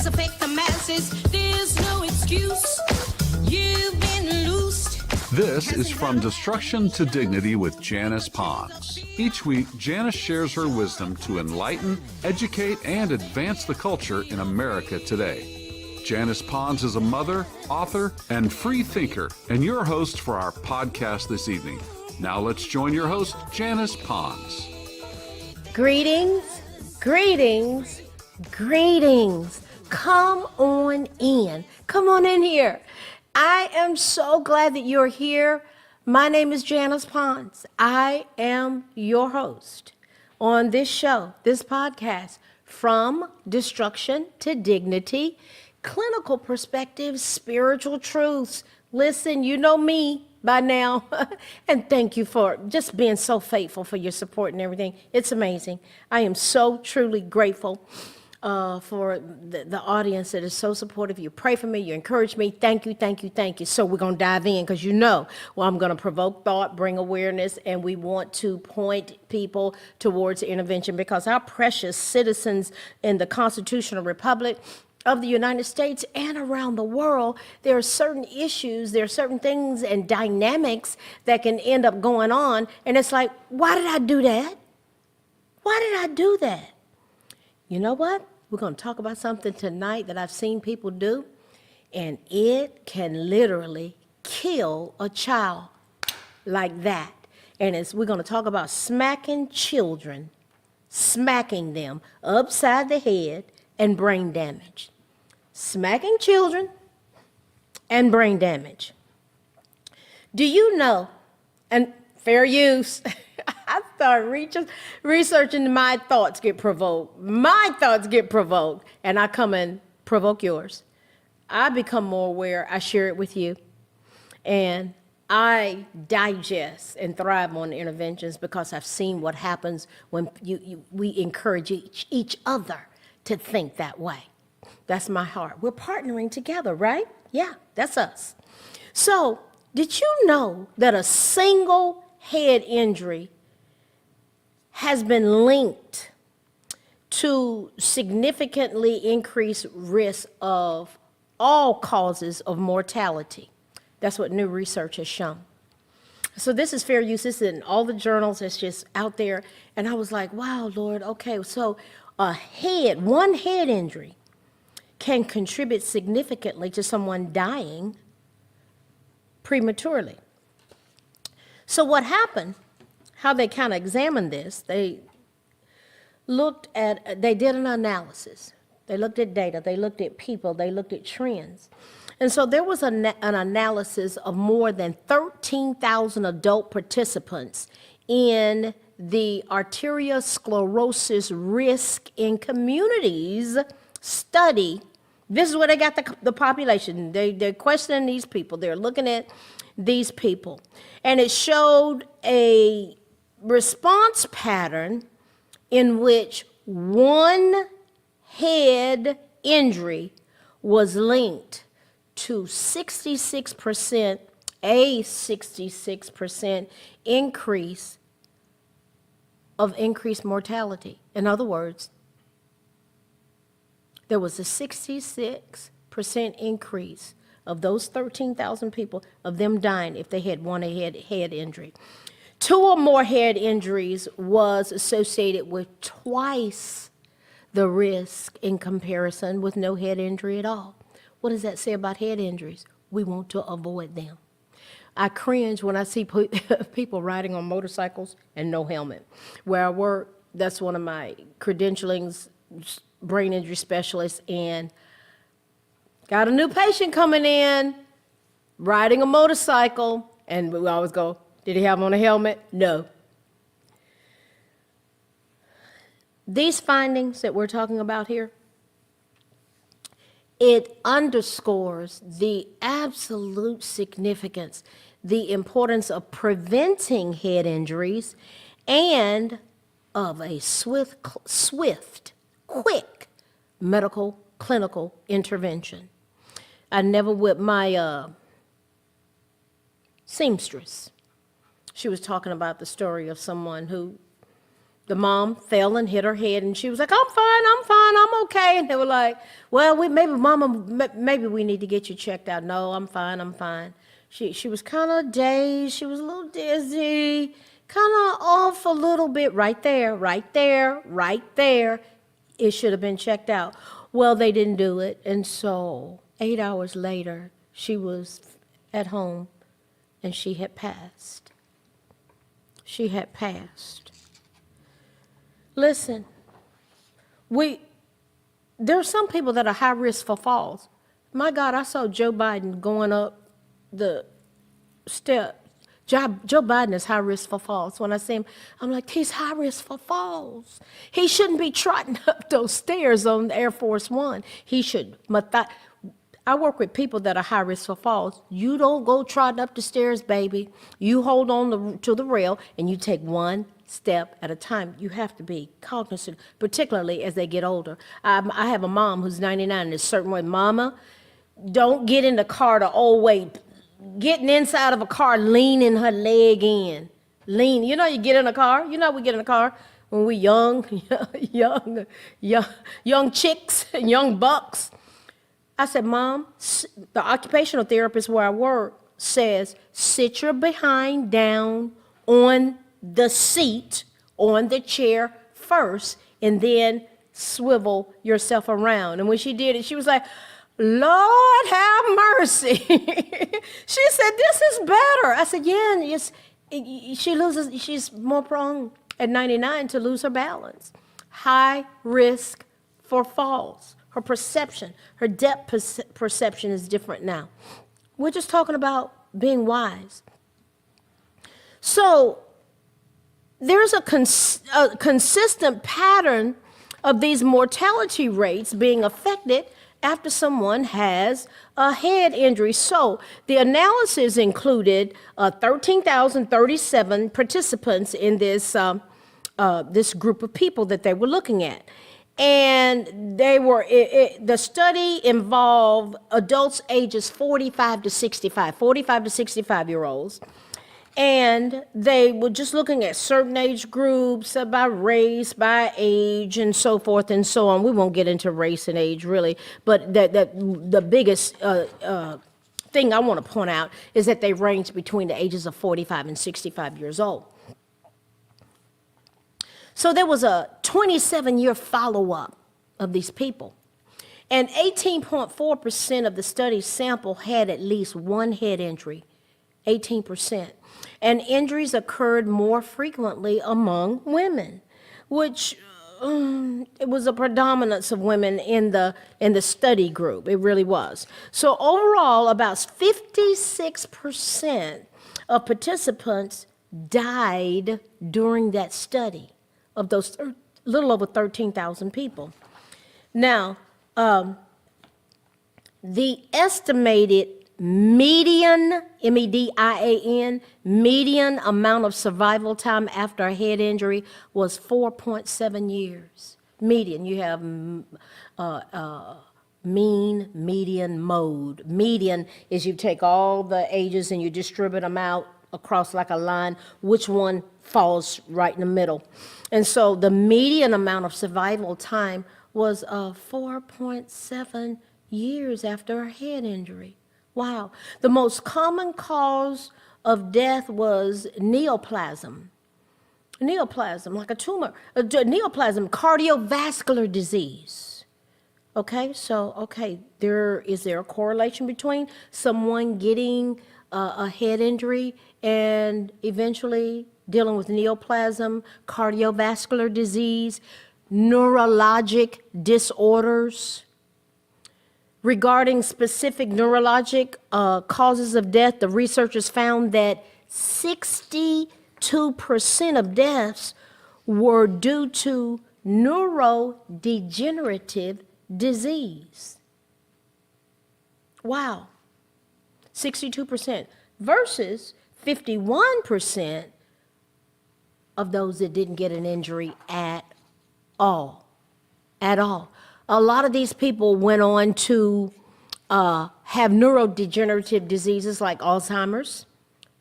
drugs affect the masses. There's no excuse. You've been loosed. This is From Destruction to Dignity with Janice Pons. Each week, Janice shares her wisdom to enlighten, educate, and advance the culture in America today. Janice Pons is a mother, author, and free thinker, and your host for our podcast this evening. Now let's join your host, Janice Pons. Greetings, greetings, greetings. Come on in. Come on in here. I am so glad that you're here. My name is Janice Pons. I am your host on this show, this podcast, From Destruction to Dignity, clinical perspectives, spiritual truths. Listen, you know me by now, and thank you for just being so faithful for your support and everything. It's amazing. I am so truly grateful for the audience that is so supportive. You pray for me, you encourage me. Thank you, thank you, thank you. So we're going to dive in because I'm going to provoke thought, bring awareness, and we want to point people towards intervention because our precious citizens in the constitutional republic of the United States and around the world, there are certain issues, there are certain things and dynamics that can end up going on. And it's like, why did I do that? Why did I do that? You know what? We're going to talk about something tonight that I've seen people do, and it can literally kill a child like that. And we're going to talk about smacking children, smacking them upside the head and brain damage. Smacking children and brain damage. Do you know, and fair use, I start researching my thoughts get provoked. My thoughts get provoked, and I come and provoke yours. I become more aware, I share it with you, and I digest and thrive on interventions because I've seen what happens when we encourage each other to think that way. That's my heart. We're partnering together, right? Yeah, that's us. So, did you know that a single head injury has been linked to significantly increased risk of all causes of mortality? That's what new research has shown. So this is fair use. This is in all the journals. It's just out there. And I was like, wow, Lord, okay. So one head injury can contribute significantly to someone dying prematurely. So what happened, how they kind of examined this, they did an analysis. They looked at data, they looked at people, they looked at trends. And so there was an analysis of more than 13,000 adult participants in the arteriosclerosis risk in communities study. This is where they got the population. They're questioning these people. They're looking at these people. And it showed a response pattern in which one head injury was linked to 66%, a 66% increase of increased mortality. In other words, there was a 66% increase of those 13,000 people, of them dying if they had one head injury. 2 or more head injuries was associated with twice the risk in comparison with no head injury at all. What does that say about head injuries? We want to avoid them. I cringe when I see people riding on motorcycles and no helmet. Where I work, that's one of my credentialings, brain injury specialist, and got a new patient coming in, riding a motorcycle, and we always go, did he have on a helmet? No. These findings that we're talking about here, it underscores the absolute significance, the importance of preventing head injuries and of a swift, quick medical clinical intervention. I never whipped my seamstress. She was talking about the story of someone who the mom fell and hit her head, and she was like, I'm fine, I'm okay. And they were like, well, maybe we need to get you checked out. No, I'm fine. She was kind of dazed. She was a little dizzy, kind of off a little bit right there. It should have been checked out. Well, they didn't do it. And so 8 hours later, she was at home and she had passed. Listen, there are some people that are high risk for falls. My God, I saw Joe Biden going up the step. Joe Biden is high risk for falls. When I see him, I'm like, he's high risk for falls. He shouldn't be trotting up those stairs on Air Force One. He should. I work with people that are high risk for falls. You don't go trotting up the stairs, baby. You hold on to the rail and you take one step at a time. You have to be cognizant, particularly as they get older. I have a mom who's 99 and is certain way. Mama, don't get in the car the old way. Getting inside of a car, leaning her leg in. You know, you get in a car. You know, we get in a car when we're young chicks, young bucks. I said, Mom, the occupational therapist where I work says, sit your behind down on the seat, on the chair first, and then swivel yourself around. And when she did it, she was like, Lord have mercy. She said, this is better. I said, yeah, she's more prone at 99 to lose her balance. High risk for falls. Her perception, her depth perception is different now. We're just talking about being wise. So there's a consistent pattern of these mortality rates being affected after someone has a head injury. So the analysis included 13,037 participants in this group of people that they were looking at. And the study involved adults ages 45 to 65-year-olds. And they were just looking at certain age groups by race, by age, and so forth and so on. We won't get into race and age, really. But the biggest thing I want to point out is that they range between the ages of 45 and 65 years old. So there was a 27-year follow-up of these people. And 18.4% of the study sample had at least one head injury, 18%. And injuries occurred more frequently among women, which it was a predominance of women in the study group. It really was. So overall, about 56% of participants died during that study of those little over 13,000 people. Now, the estimated median, MEDIAN, median amount of survival time after a head injury was 4.7 years. Median, you have mean, median, mode. Median is you take all the ages and you distribute them out across like a line, which one falls right in the middle. And so the median amount of survival time was 4.7 years after a head injury. Wow. The most common cause of death was neoplasm. Neoplasm, like a tumor. Neoplasm, cardiovascular disease. Okay, so, is there a correlation between someone getting a head injury and eventually dealing with neoplasm, cardiovascular disease, neurologic disorders? Regarding specific neurologic causes of death, the researchers found that 62% of deaths were due to neurodegenerative disease. Wow. 62% versus 51% of those that didn't get an injury at all. At all. A lot of these people went on to have neurodegenerative diseases like Alzheimer's,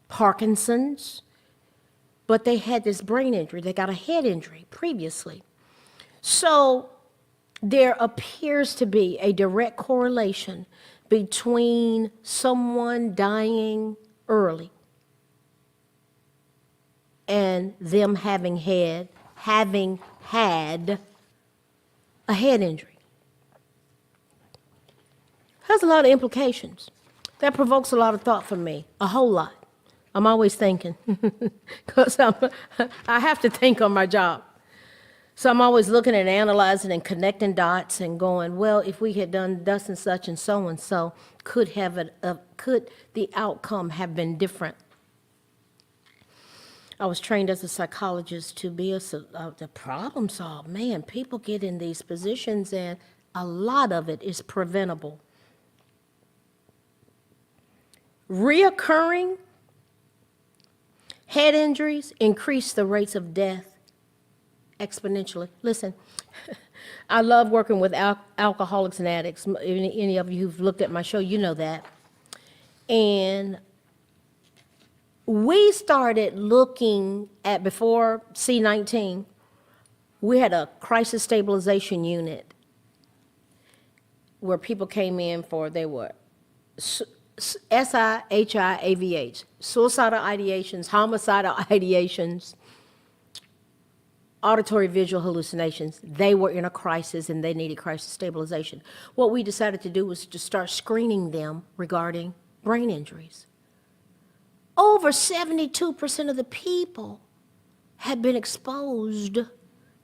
Parkinson's, but they had this brain injury. They got a head injury previously. So there appears to be a direct correlation between someone dying early and them having had a head injury. Has a lot of implications. That provokes a lot of thought for me, a whole lot. I'm always thinking, because I have to think on my job. So I'm always looking and analyzing and connecting dots and going, well, if we had done thus and such and so, could the outcome have been different? I was trained as a psychologist to be the problem solve. Man, people get in these positions and a lot of it is preventable. Reoccurring head injuries increase the rates of death exponentially. Listen, I love working with alcoholics and addicts. Any of you who've looked at my show, you know that. And we started looking at, before C-19, we had a crisis stabilization unit where people came in for, they were SIHI-AVH, suicidal ideations, homicidal ideations, auditory visual hallucinations. They were in a crisis and they needed crisis stabilization. What we decided to do was to start screening them regarding brain injuries. Over 72% of the people had been exposed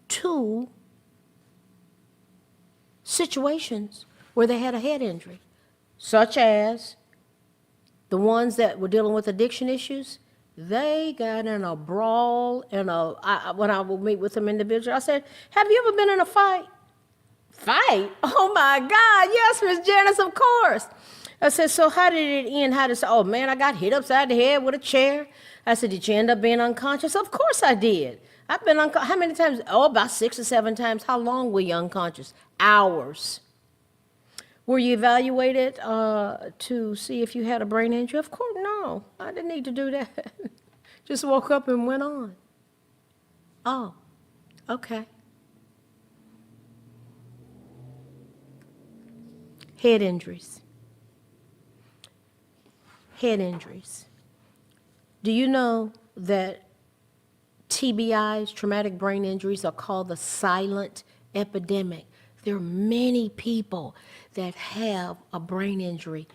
to situations where they had a head injury, such as the ones that were dealing with addiction issues. They got in a brawl, when I would meet with them individually, I said, have you ever been in a fight? Fight? Oh my God, yes, Miss Janice, of course. I said, so how did it end? Oh man, I got hit upside the head with a chair. I said, did you end up being unconscious? Of course I did. I've been unconscious. How many times? Oh, about 6 or 7 times. How long were you unconscious? Hours. Were you evaluated to see if you had a brain injury? Of course, no. I didn't need to do that. Just woke up and went on. Oh, okay. Head injuries. Head injuries. Do you know that TBIs, traumatic brain injuries, are called the silent epidemic? There are many people that have a brain injury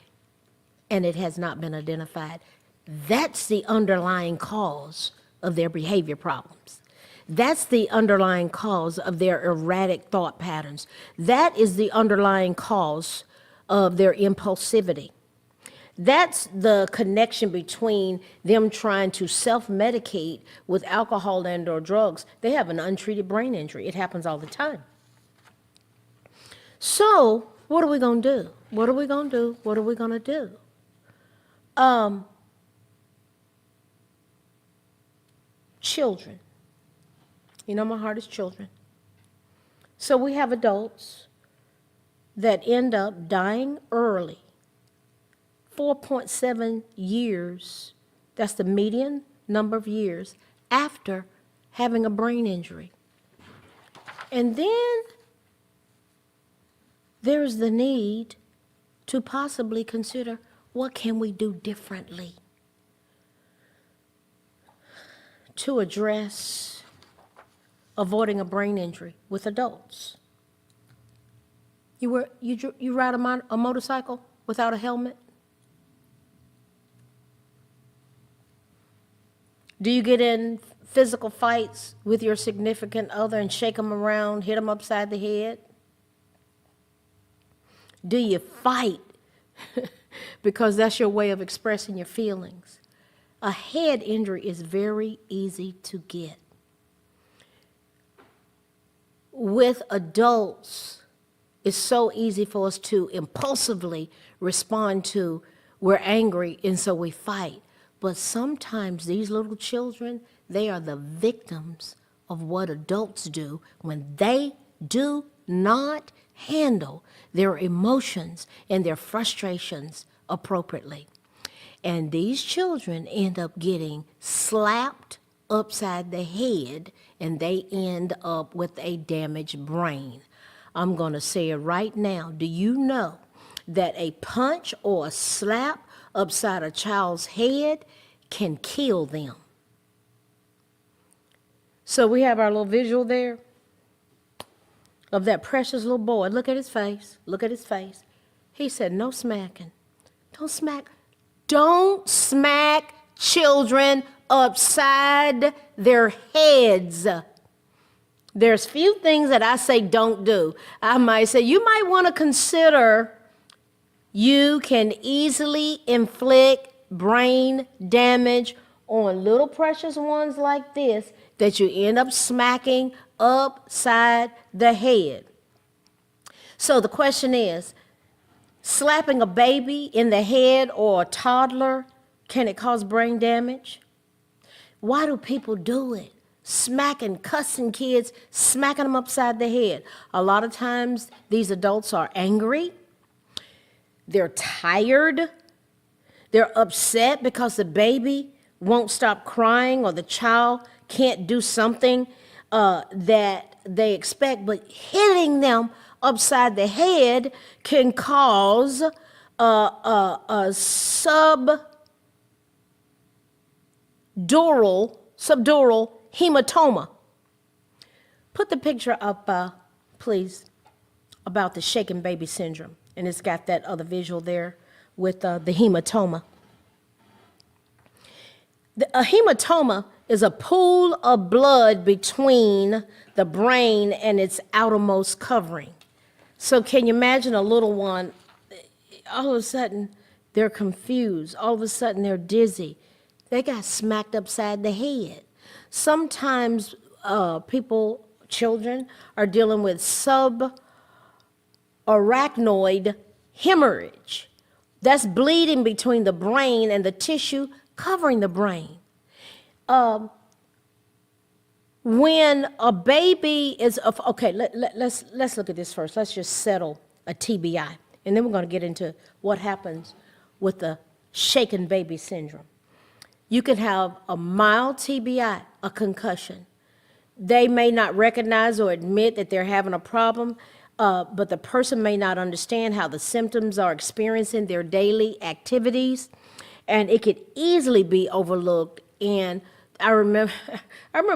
and it has not been identified. That's the underlying cause of their behavior problems. That's the underlying cause of their erratic thought patterns. That is the underlying cause of their impulsivity. That's the connection between them trying to self-medicate with alcohol and or drugs. They have an untreated brain injury. It happens all the time. So what are we going to do? What are we going to do? What are we going to do? Children. You know, my heart is children. So we have adults that end up dying early. 4.7 years, that's the median number of years, after having a brain injury. And then there's the need to possibly consider, what can we do differently to address avoiding a brain injury with adults? You ride a motorcycle without a helmet? Do you get in physical fights with your significant other and shake them around, hit them upside the head? Do you fight because that's your way of expressing your feelings? A head injury is very easy to get. With adults, it's so easy for us to impulsively respond to, we're angry and so we fight. But sometimes these little children, they are the victims of what adults do when they do not handle their emotions and their frustrations appropriately. And these children end up getting slapped upside the head and they end up with a damaged brain. I'm going to say it right now. Do you know that a punch or a slap upside a child's head can kill them? So we have our little visual there of that precious little boy. Look at his face. Look at his face. He said, no smacking. Don't smack. Don't smack children upside their heads. There's few things that I say don't do. I might say, you might want to consider you can easily inflict brain damage on little precious ones like this that you end up smacking upside the head. So the question is, slapping a baby in the head or a toddler, can it cause brain damage? Why do people do it? Smacking, cussing kids, smacking them upside the head. A lot of times these adults are angry. They're tired. They're upset because the baby won't stop crying or the child can't do something that they expect. But hitting them upside the head can cause a subdural hematoma. Put the picture up, please, about the shaken baby syndrome. And it's got that other visual there with the hematoma. A hematoma is a pool of blood between the brain and its outermost covering. So can you imagine a little one, all of a sudden they're confused, all of a sudden they're dizzy. They got smacked upside the head. Sometimes children are dealing with subarachnoid hemorrhage. That's bleeding between the brain and the tissue covering the brain. When a baby is, okay, let's look at this first. Let's just settle a TBI. And then we're going to get into what happens with the shaken baby syndrome. You can have a mild TBI, a concussion. They may not recognize or admit that they're having a problem, but the person may not understand how the symptoms are experiencing their daily activities, and it could easily be overlooked. And I remember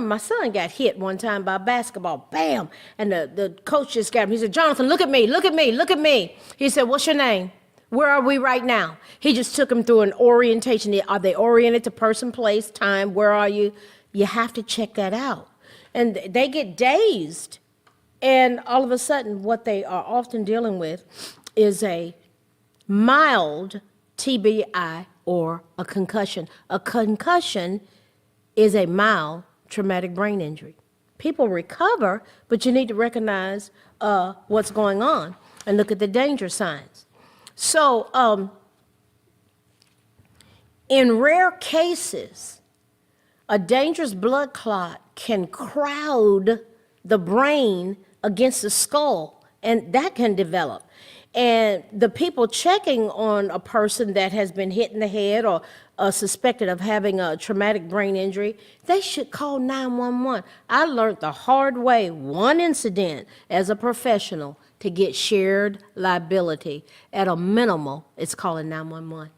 my son got hit one time by a basketball, bam, and the coach just got him. He said, Jonathan, look at me, look at me, look at me. He said, what's your name? Where are we right now? He just took him through an orientation. Are they oriented to person, place, time? Where are you? You have to check that out. And they get dazed. And all of a sudden, what they are often dealing with is a mild TBI or a concussion. A concussion is a mild traumatic brain injury. People recover, but you need to recognize what's going on and look at the danger signs. So, in rare cases, a dangerous blood clot can crowd the brain against the skull, and that can develop. And the people checking on a person that has been hit in the head or suspected of having a traumatic brain injury, they should call 911. I learned the hard way, one incident as a professional, to get shared liability. At a minimal, it's calling 911.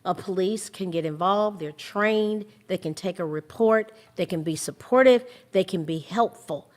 A police can get involved, they're trained, they can take a report, they can be supportive, they can be helpful.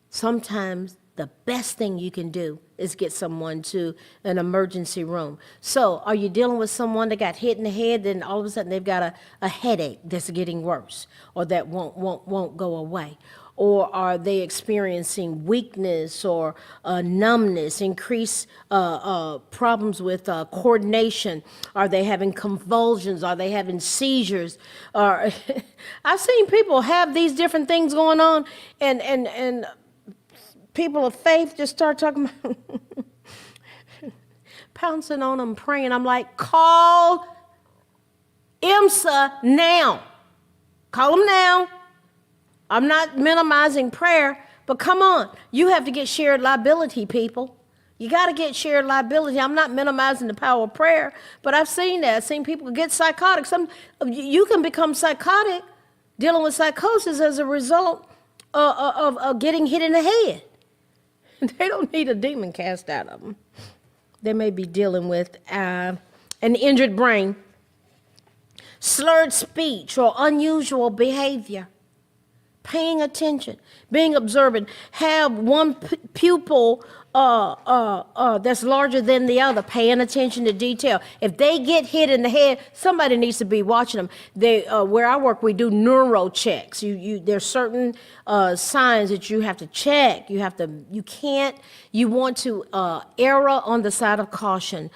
Sometimes the best thing you can do is get someone to an emergency room. So are you dealing with someone that got hit in the head, then all of a sudden they've got a headache that's getting worse or that won't go away? Or are they experiencing weakness or numbness, increased problems with coordination? Are they having convulsions? Are they having seizures? I've seen people have these different things going on, and people of faith just start talking about pouncing on them, praying. I'm like, call IMSA now. Call them now. I'm not minimizing prayer, but come on. You have to get shared liability, people. You got to get shared liability. I'm not minimizing the power of prayer, but I've seen that. I've seen people get psychotic. You can become psychotic dealing with psychosis as a result of getting hit in the head. They don't need a demon cast out of them. They may be dealing with an injured brain, slurred speech, or unusual behavior. Paying attention, being observant, have one pupil that's larger than the other, paying attention to detail. If they get hit in the head, somebody needs to be watching them. Where I work, we do neuro checks. There's certain signs that you have to check. You want to err on the side of caution.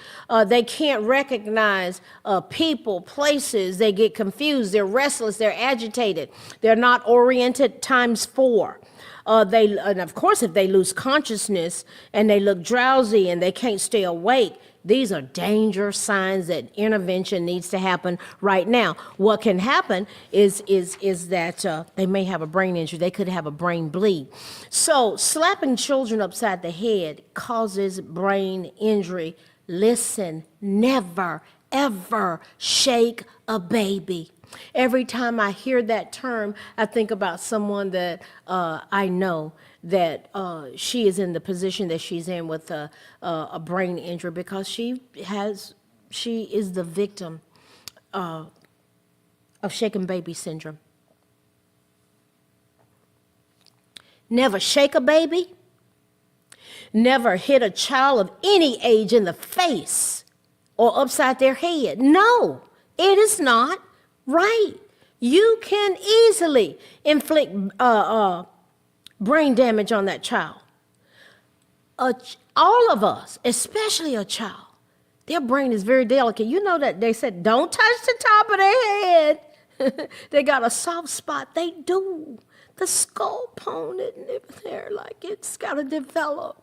They can't recognize people, places. They get confused. They're restless. They're agitated. They're not oriented times 4. And of course, if they lose consciousness and they look drowsy and they can't stay awake, these are danger signs that intervention needs to happen right now. What can happen is that they may have a brain injury. They could have a brain bleed. So slapping children upside the head causes brain injury. Listen, never, ever shake a baby. Every time I hear that term, I think about someone that I know that she is in the position that she's in with a brain injury because she is the victim of shaken baby syndrome. Never shake a baby. Never hit a child of any age in the face or upside their head. No, it is not right. You can easily inflict brain damage on that child. All of us, especially a child, their brain is very delicate. You know that they said, don't touch the top of their head. They got a soft spot. They do. The skull bone isn't there like it's got to develop.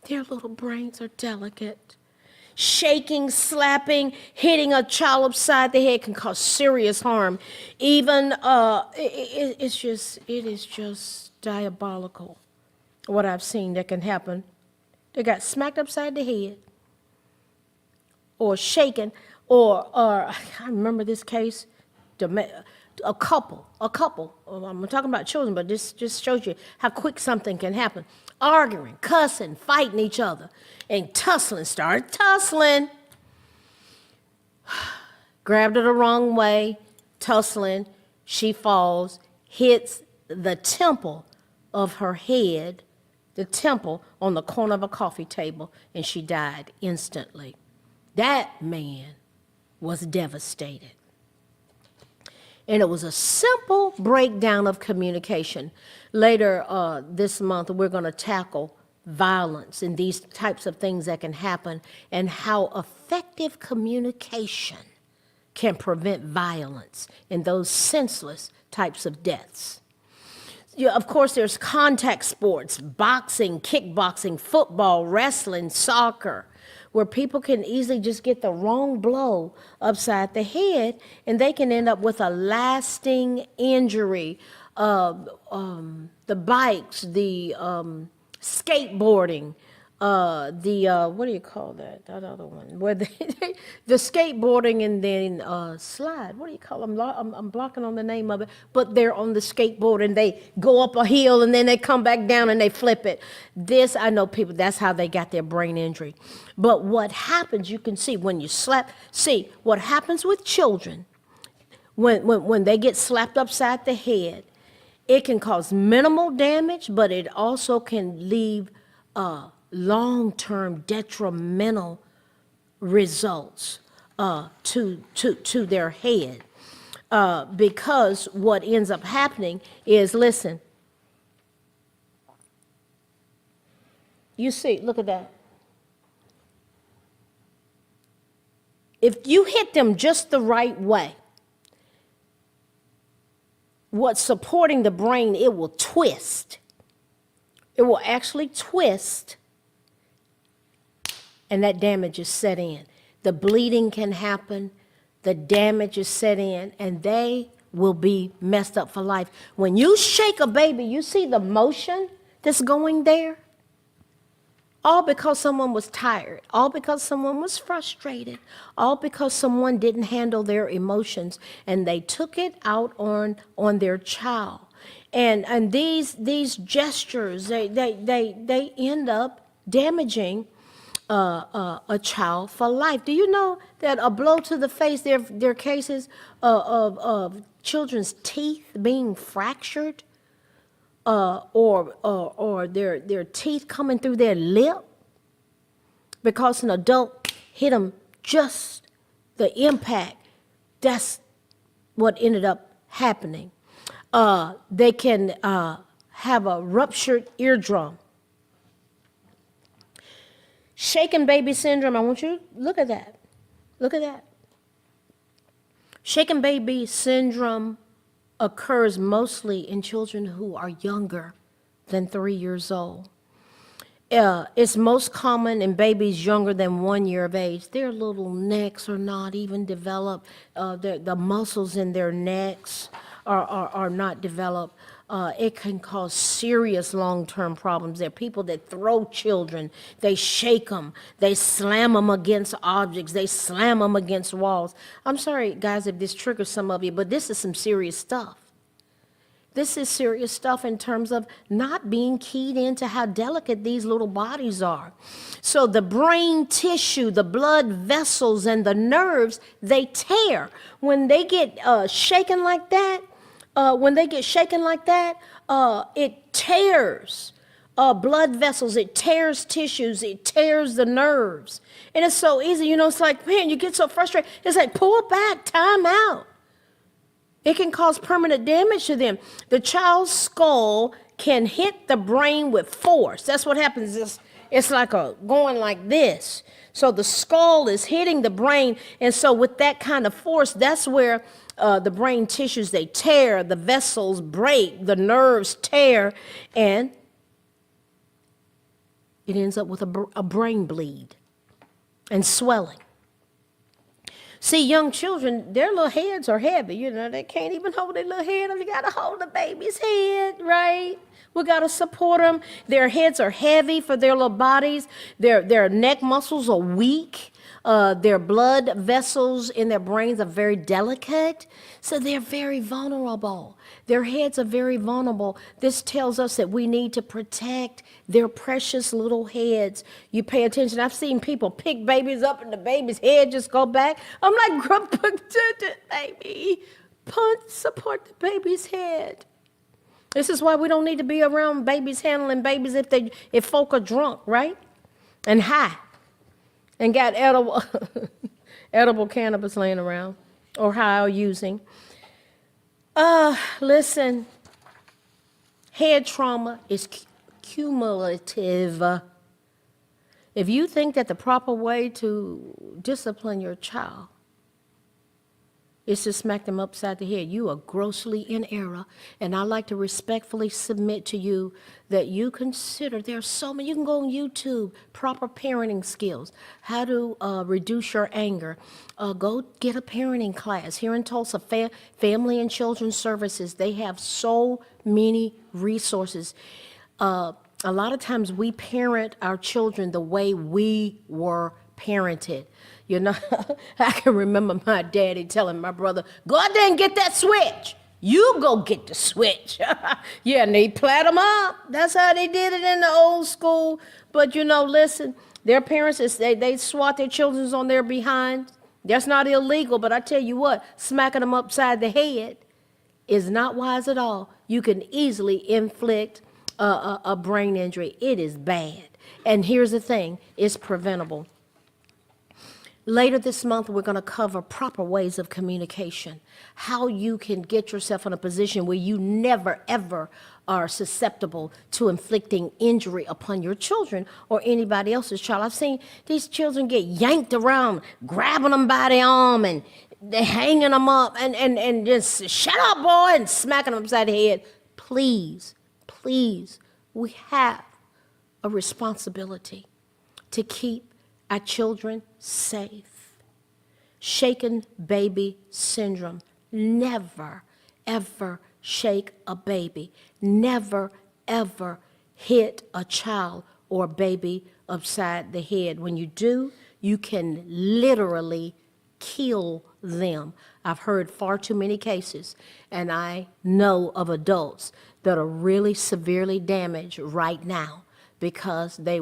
Their little brains are delicate. Shaking, slapping, hitting a child upside the head can cause serious harm. Even it is just diabolical what I've seen that can happen. They got smacked upside the head, or shaken, or I remember this case. A couple. I'm talking about children, but this just shows you how quick something can happen. Arguing, cussing, fighting each other, and started tussling. Grabbed her the wrong way, tussling. She falls, hits the temple of her head, the temple on the corner of a coffee table, and she died instantly. That man was devastated. And it was a simple breakdown of communication. Later this month, we're going to tackle violence and these types of things that can happen and how effective communication can prevent violence and those senseless types of deaths. Of course, there's contact sports, boxing, kickboxing, football, wrestling, soccer, where people can easily just get the wrong blow upside the head and they can end up with a lasting injury. The bikes, the skateboarding, what do you call that? That other one, where the skateboarding and then slide. What do you call them? I'm blocking on the name of it, but they're on the skateboard and they go up a hill and then they come back down and they flip it. This, I know people, that's how they got their brain injury. But what happens, you can see when you slap, see what happens with children when they get slapped upside the head. It can cause minimal damage, but it also can leave long-term detrimental results to their head. Because what ends up happening is, listen, you see, look at that. If you hit them just the right way, what's supporting the brain, it will twist. It will actually twist, and that damage is set in. The bleeding can happen, the damage is set in, and they will be messed up for life. When you shake a baby, you see the motion that's going there? all because someone was tired, all because someone was frustrated, all because someone didn't handle their emotions and they took it out on their child. And these gestures, they end up damaging a child for life. Do you know that a blow to the face, there are cases of children's teeth being fractured, or their teeth coming through their lip because an adult hit them just the impact. That's what ended up happening. They can have a ruptured eardrum. Shaken baby syndrome, I want you to look at that. Look at that. Shaken baby syndrome occurs mostly in children who are younger than 3 years old. It's most common in babies younger than 1 year of age. Their little necks are not even developed. The muscles in their necks are not developed. It can cause serious long-term problems. There are people that throw children, they shake them, they slam them against objects, they slam them against walls. I'm sorry, guys, if this triggers some of you, but this is some serious stuff. This is serious stuff in terms of not being keyed into how delicate these little bodies are. So the brain tissue, the blood vessels, and the nerves, they tear. When they get shaken like that, it tears blood vessels, it tears tissues, it tears the nerves. And it's so easy, it's like, man, you get so frustrated. It's like, pull back, time out. It can cause permanent damage to them. The child's skull can hit the brain with force. That's what happens. It's like going like this. So the skull is hitting the brain. And so with that kind of force, that's where the brain tissues, they tear, the vessels break, the nerves tear, and it ends up with a brain bleed and swelling. See, young children, their little heads are heavy. They can't even hold their little head up. You got to hold the baby's head, right? We got to support them. Their heads are heavy for their little bodies. Their neck muscles are weak. Their blood vessels in their brains are very delicate. So they're very vulnerable. Their heads are very vulnerable. This tells us that we need to protect their precious little heads. You pay attention. I've seen people pick babies up and the baby's head just go back. I'm like, baby, support the baby's head. This is why we don't need to be around babies, handling babies if folk are drunk, right? And high. And got edible cannabis laying around or high or using. Listen, head trauma is cumulative. If you think that the proper way to discipline your child is to smack them upside the head, you are grossly in error. And I'd like to respectfully submit to you that you consider, there's so many, you can go on YouTube, proper parenting skills, how to reduce your anger. Go get a parenting class. Here in Tulsa, Family and Children's Services, they have so many resources. A lot of times we parent our children the way we were parented. I can remember my daddy telling my brother, go out there and get that switch. You go get the switch. Yeah, and they plat them up. That's how they did it in the old school. But listen, their parents, they swat their children on their behind. That's not illegal, but I tell you what, smacking them upside the head is not wise at all. You can easily inflict a brain injury. It is bad. And here's the thing, it's preventable. Later this month, we're going to cover proper ways of communication, how you can get yourself in a position where you never, ever are susceptible to inflicting injury upon your children or anybody else's child. I've seen these children get yanked around, grabbing them by the arm, and they're hanging them up, and just, shut up, boy, and smacking them upside the head. Please, we have a responsibility to keep our children safe. Shaken baby syndrome. Never, ever shake a baby. Never, ever hit a child or baby upside the head. When you do, you can literally kill them. I've heard far too many cases, and I know of adults that are really severely damaged right now because they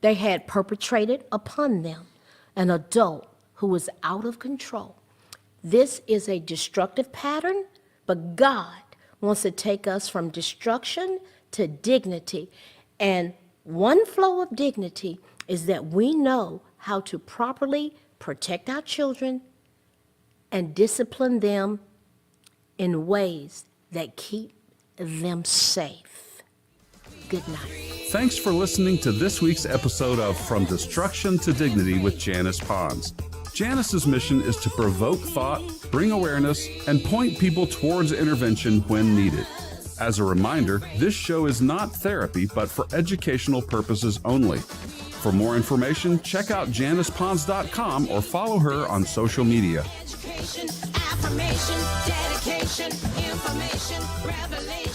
had perpetrated upon them an adult who was out of control. This is a destructive pattern, but God wants to take us from destruction to dignity. And one flow of dignity is that we know how to properly protect our children and discipline them in ways that keep them safe. Good night. Thanks for listening to this week's episode of From Destruction to Dignity with Janice Pons. Janice's mission is to provoke thought, bring awareness, and point people towards intervention when needed. As a reminder, this show is not therapy, but for educational purposes only. For more information, check out JanicePons.com or follow her on social media. Education, affirmation, dedication, information, revelation.